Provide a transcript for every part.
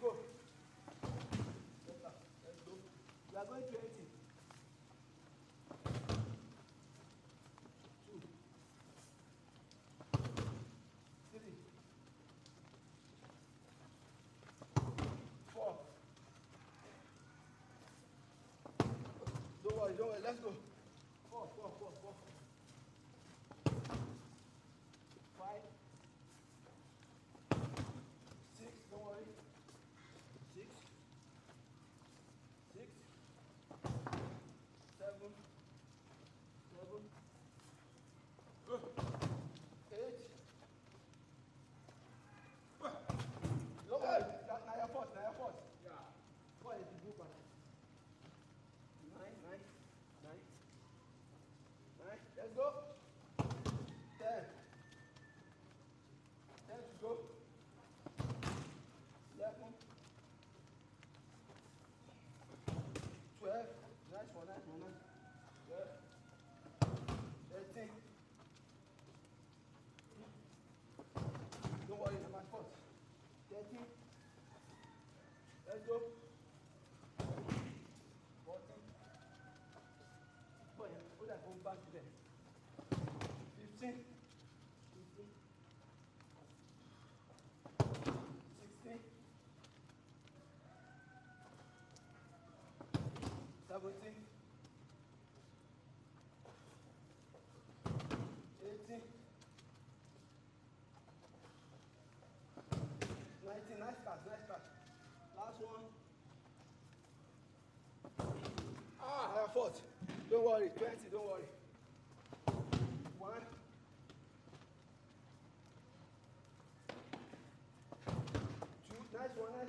go. Let's go. We are going 20. 2, 3, 4. Don't worry, let's go. 4, 5, 6, don't worry. 6, 7, 8. Don't worry, now your force. Yeah. What is the group? 9. Let's go. 10. 10 to go. 11. 12. Nice one. 12. 13. Don't worry, I'm at first. 13. Let's go. 14. Boy, hold that going back to them. 15. 16. 17. 18. 19. Nice catch. Last one. I have fought. Don't worry. 20. Don't worry. 1. 2. Nice one. 2.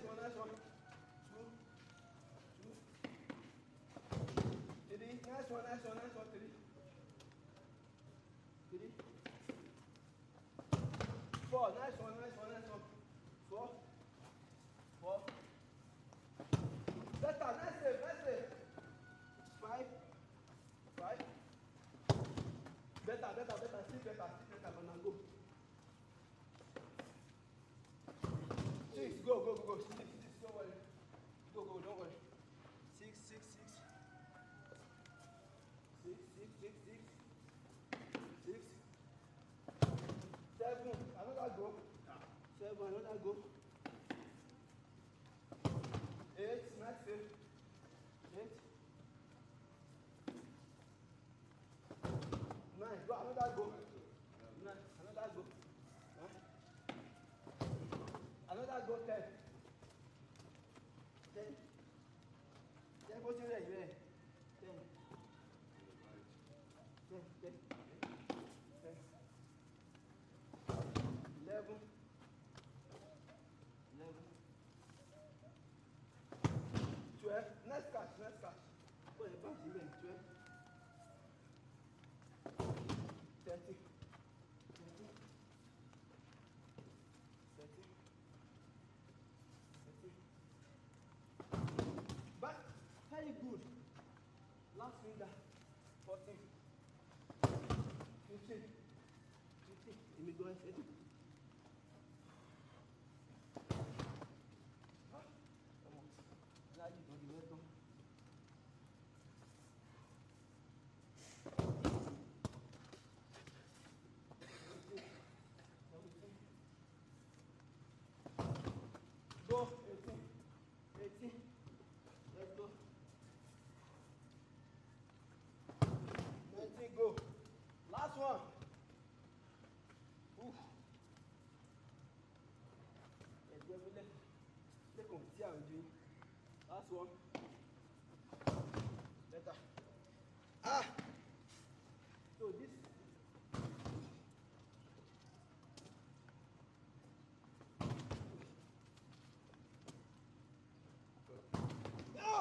3. Nice one. 3. 4. Nice one. 4. Better. Nice save. 5. Better. Still better. Gonna go. 6. Go. 6. Don't worry. Go. Don't worry. 6. 6. 7. Another go. 7. Another go. 8. Nice save. 8. 9. Go. Another go. 9. Another go. 9. Another go. 10. 10. What's in there? 10. 10. 11. 12. Nice catch. Go ahead, back to 12. 30. 30. Back. Very good. Last finger. 14. 15. Let me go ahead. Come on. Now you don't do it. Go. 18. Let's go. 19. Go. Last one. Oof. Last one. Better. So this. No!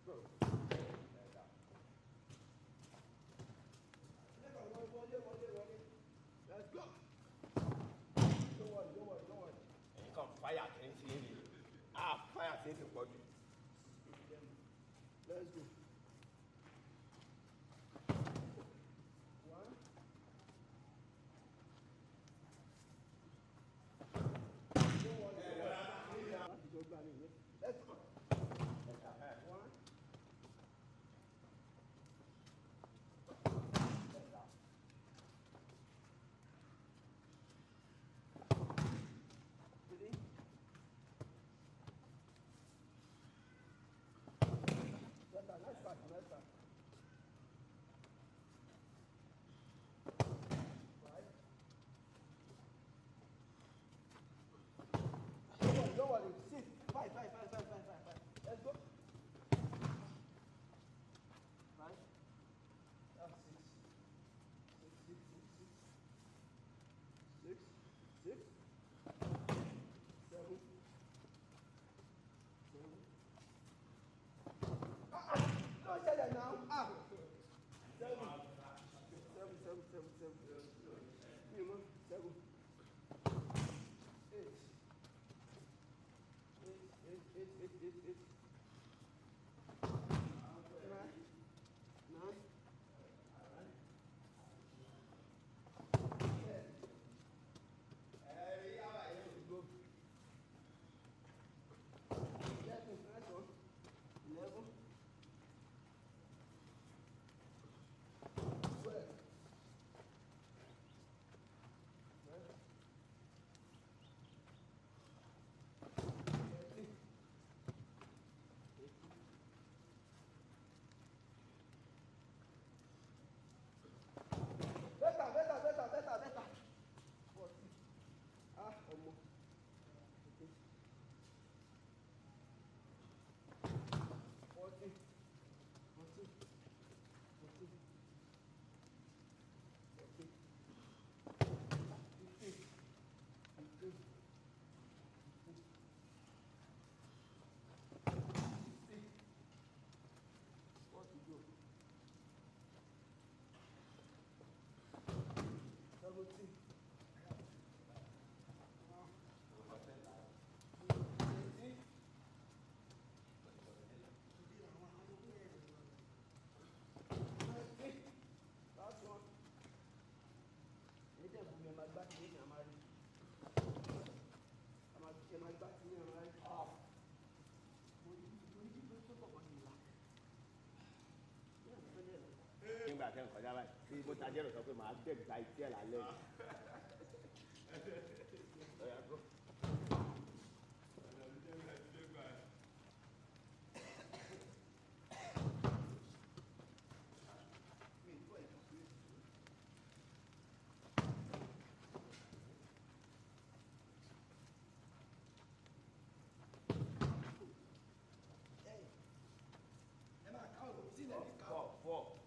Let's go. Don't worry. You come fire anything. Fire anything for you. Let's go. One. Don't worry. Let's go. One. Let's start. Right. Don't worry. 6. 5. Let's go. 5. That's 6. 6. 7. Don't say that now. 7. 7. 8. 9. Go. 11. 12. nígbà tẹ́ ń kọjá báyìí bí mo ta jẹ́rò sọ pé màá gbé gba ìtí ẹ̀ lálẹ́ four.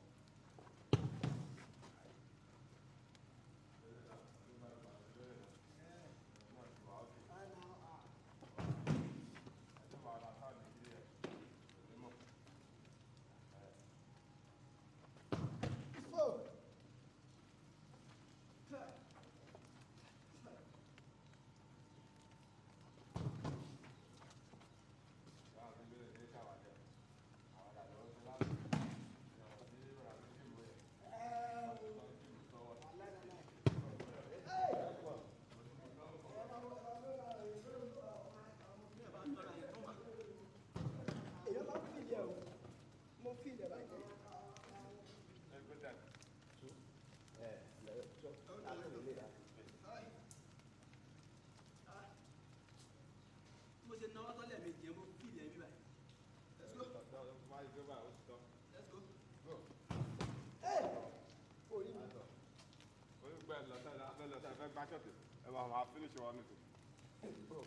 I'll finish your one. Hey!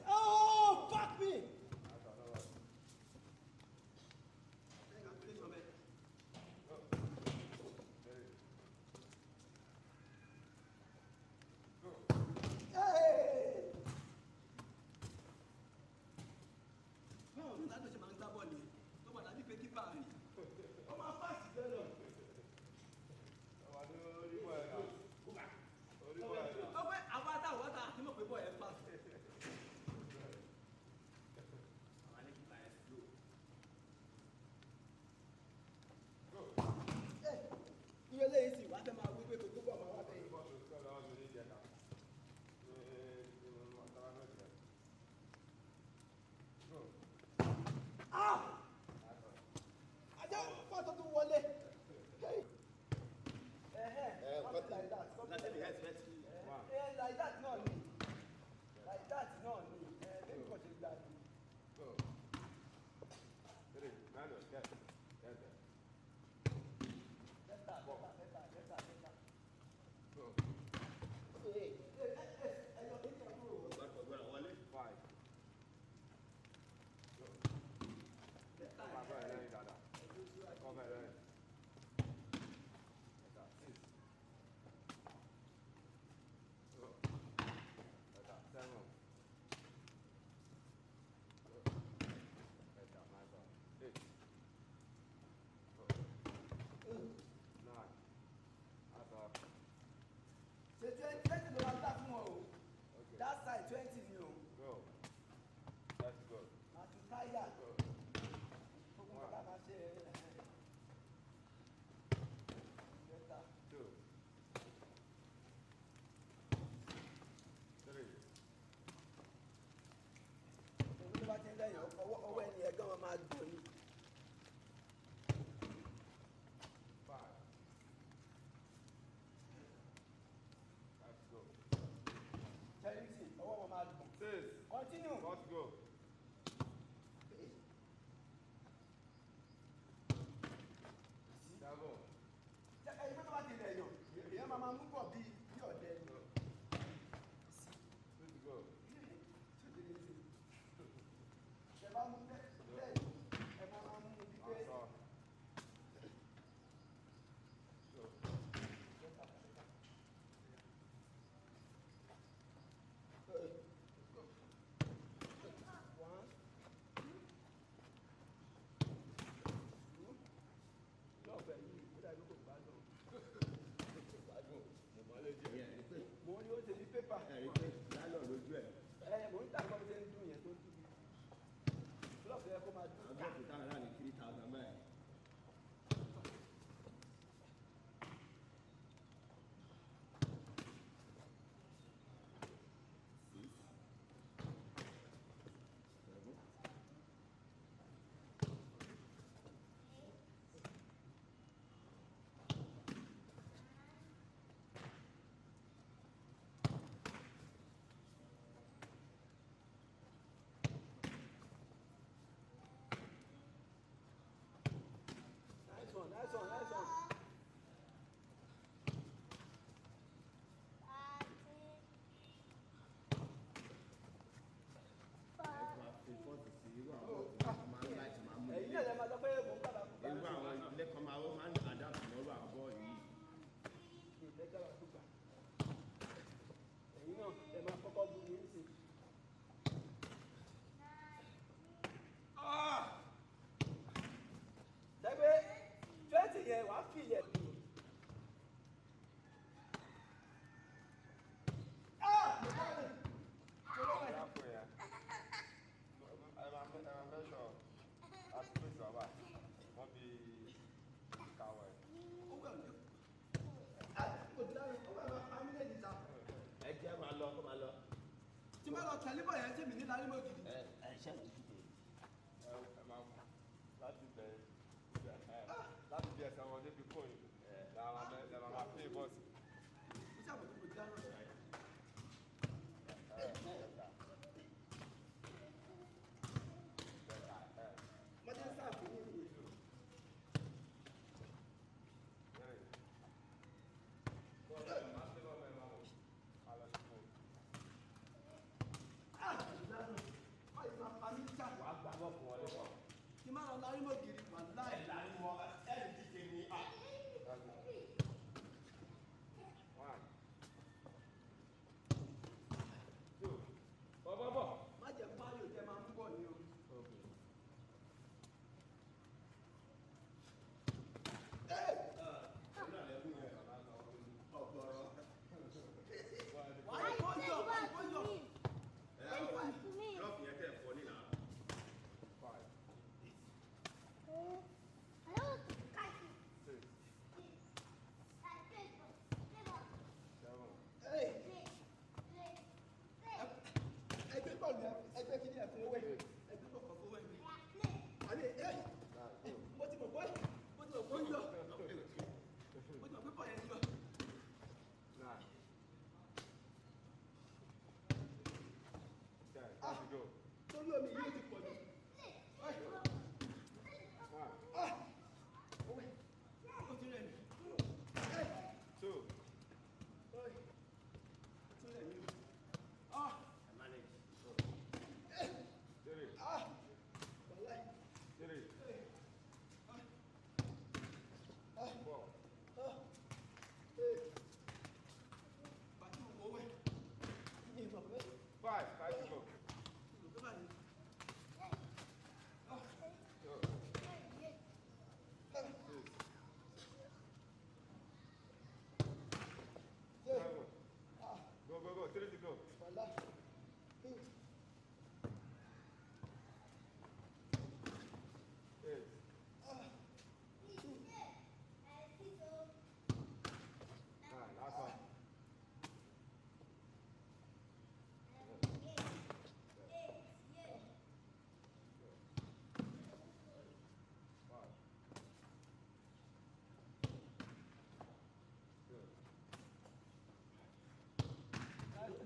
Oh, fuck me! Like that, no need. Like that, no need. Maybe because it's that. Go. Ready, Mando, get. Get there. Better. Go. Hey. Five. Go. Come on, go ahead, Dada. Come ahead. Six. Go. Seven. Go. Nice one. 8. Go. 9. That's all. Say 20 no matter tomorrow. Okay. That side 20 new. Go. Let's go. Not too tired. Go. Better. 2. 3. Tó bá ti ń lẹ́yìn ọwọ́ ẹni ẹ̀gán wọn máa gbọ́ ni. 5. Let's go. Charity, ọwọ́ wọn máa gbọ́. 6. Continue. Let's go. 7. Ẹyin tó bá ti lẹ́yìn èèyàn máa mú bọ̀ bí ọ̀dẹ ni. Let's go. Ṣé bá mú bẹ́ẹ̀ ẹ máa mú bí pé. That's all. Go. One. Lọ́ọ̀bẹ̀ yìí ó dàbí kò gbádùn. Mo ní ó ṣe bí pépà. Mo ń tàbí ọmọdé ń dùn yẹn tó dùn. Lọ́ọ̀bẹ̀ yẹ kó máa dùn. Nice one. Èyí náà lè máa sọ pé mò ń padà kú. Irú àwọn ilé kan máa ń adapt lọ́rọ̀ àbọ̀ yìí. Èyí náà lè máa kọ́kọ́ bu ní sí. Dẹ́gbẹ́ 20 yẹn wàá fi yẹn. Tí bá lọ tẹ̀lé bọ̀ yẹn tí mi ní lárí mọ́ gidi. Láti bí ẹsẹ̀ wọn débi kóyìn làwọn máa pè bọ́ọ̀sì. Iṣẹ́ àbòtí kò dá lọ́sọ̀ yẹn. Mọ́tẹ́ sáà lárí mọ́ gírí wà láì. láàrin wọn ẹ̀rì díje ní à. One. Two. Bọ̀. Má jẹ́ pálí ò jẹ́ máa mú bọ̀ ní o. Okay.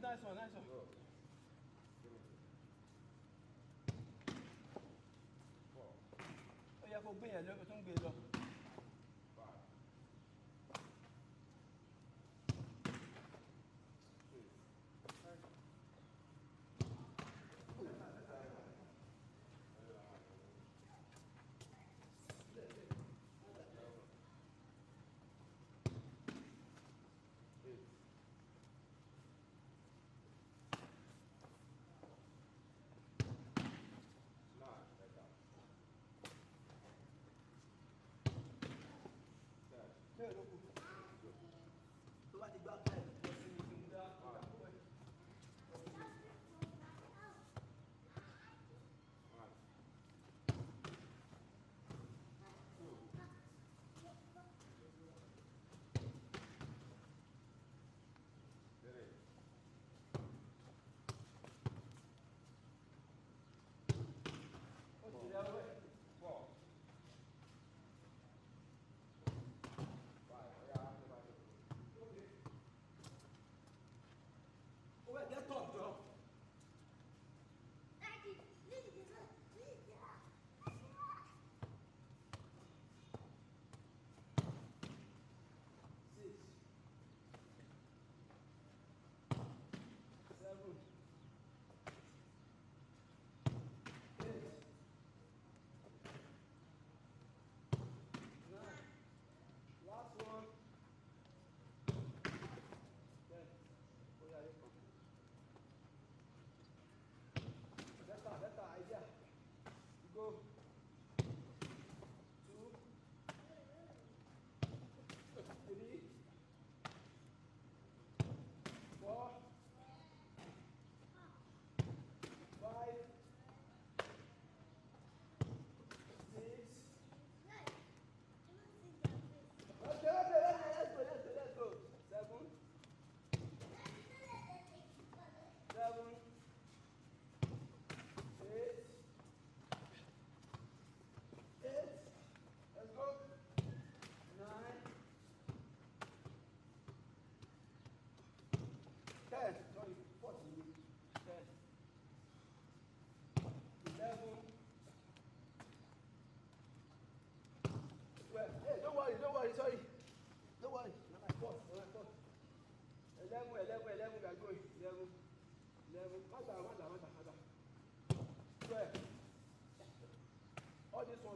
Nice one. Ó yẹ kó gbé yẹn lọ, tó ń gbé lọ.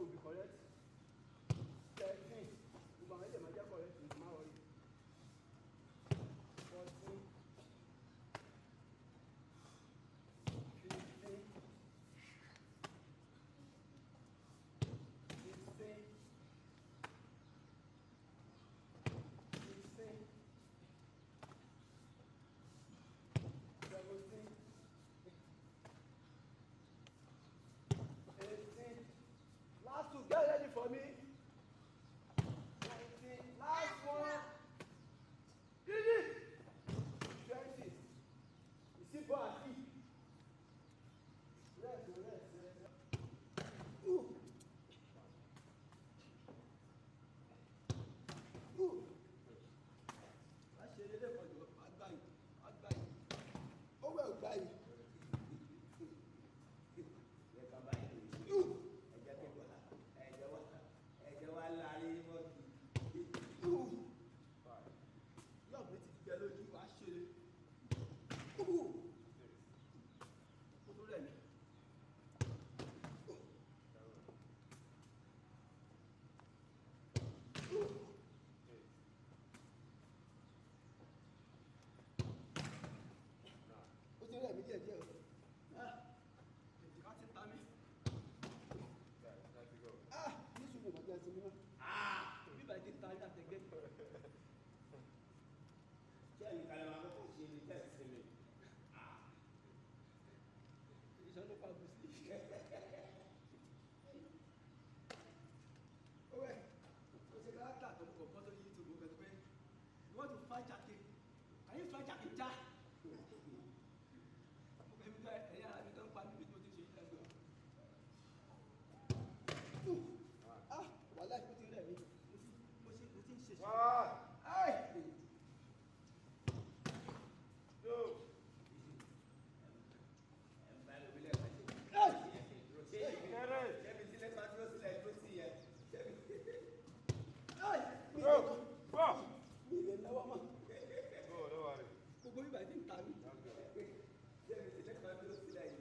will be correct. 13. Ìgbà wọn lè máa jẹ́ correct ní tomorrow yìí. 14. 15. 16. 16. 17. 18. Last two, get ready for me. 19. Last one. 20. You see, boy, I see. Rest. Ooh. Ooh. Wá ṣe eré lẹ́kọ̀ọ́ jọ, wá gbá yìí. Ó wẹ̀ ò gbá yìí. You want to fight Jackie? Can you fight Jackie Jack? Wàhálà ìkú ti rẹ̀ mí. Mo ti ń ṣe ṣe. Gbogbo bíbá ti ń ta mí. Wàhálà ìkú ti rẹ̀ mí.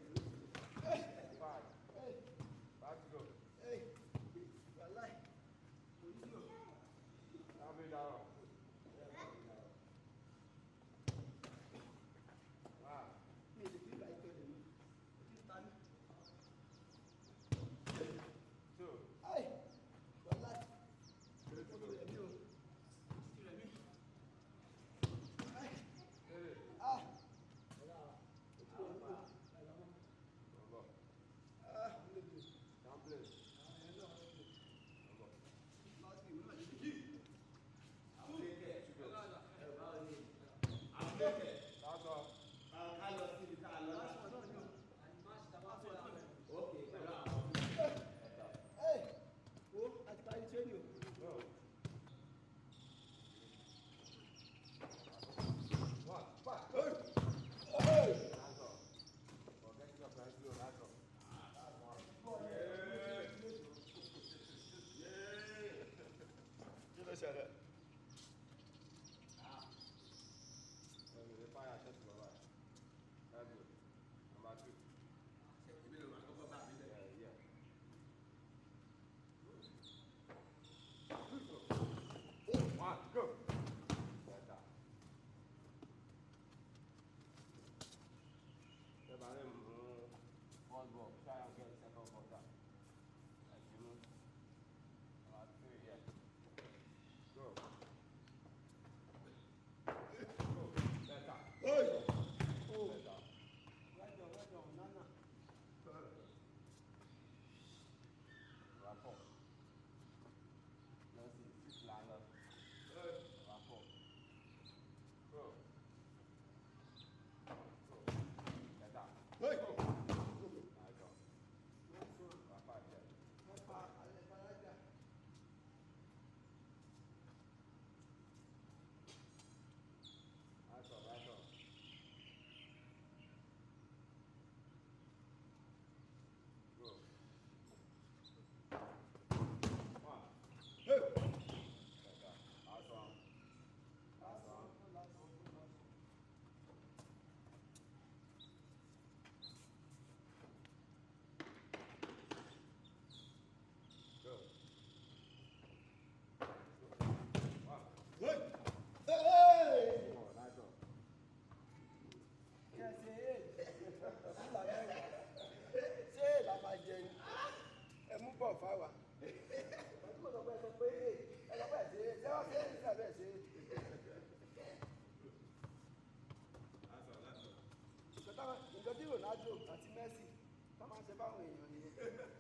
fáwọn èèyàn nìyẹn.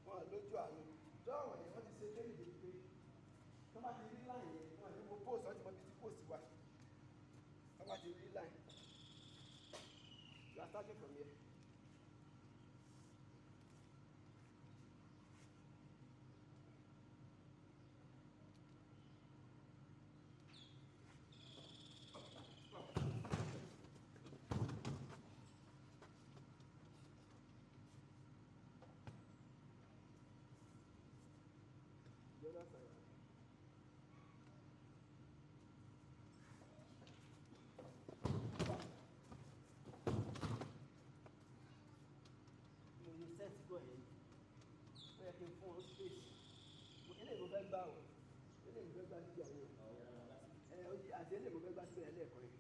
Wọ́n lójú àánú. Tó àwọn èèyàn wọ́n ti ṣe lẹ́yìn dé pé tó bá ti rí láì yẹn wọ́n ní mo post ọtí mọ́ bí tí post wà. Tó bá ti rí láì. You are starting from here. The other side. Mo ní sẹ́ẹ̀tì gbọ́ yẹn. Ó yẹ kí n fún ọ space. Ilé ìwé fẹ́ gbà wọ̀. Ilé ìwé fẹ́ gbà síbi àwọn èèyàn. Àti ilé ìwé fẹ́ gbà síbi ẹlẹ́ẹ̀kan yẹn.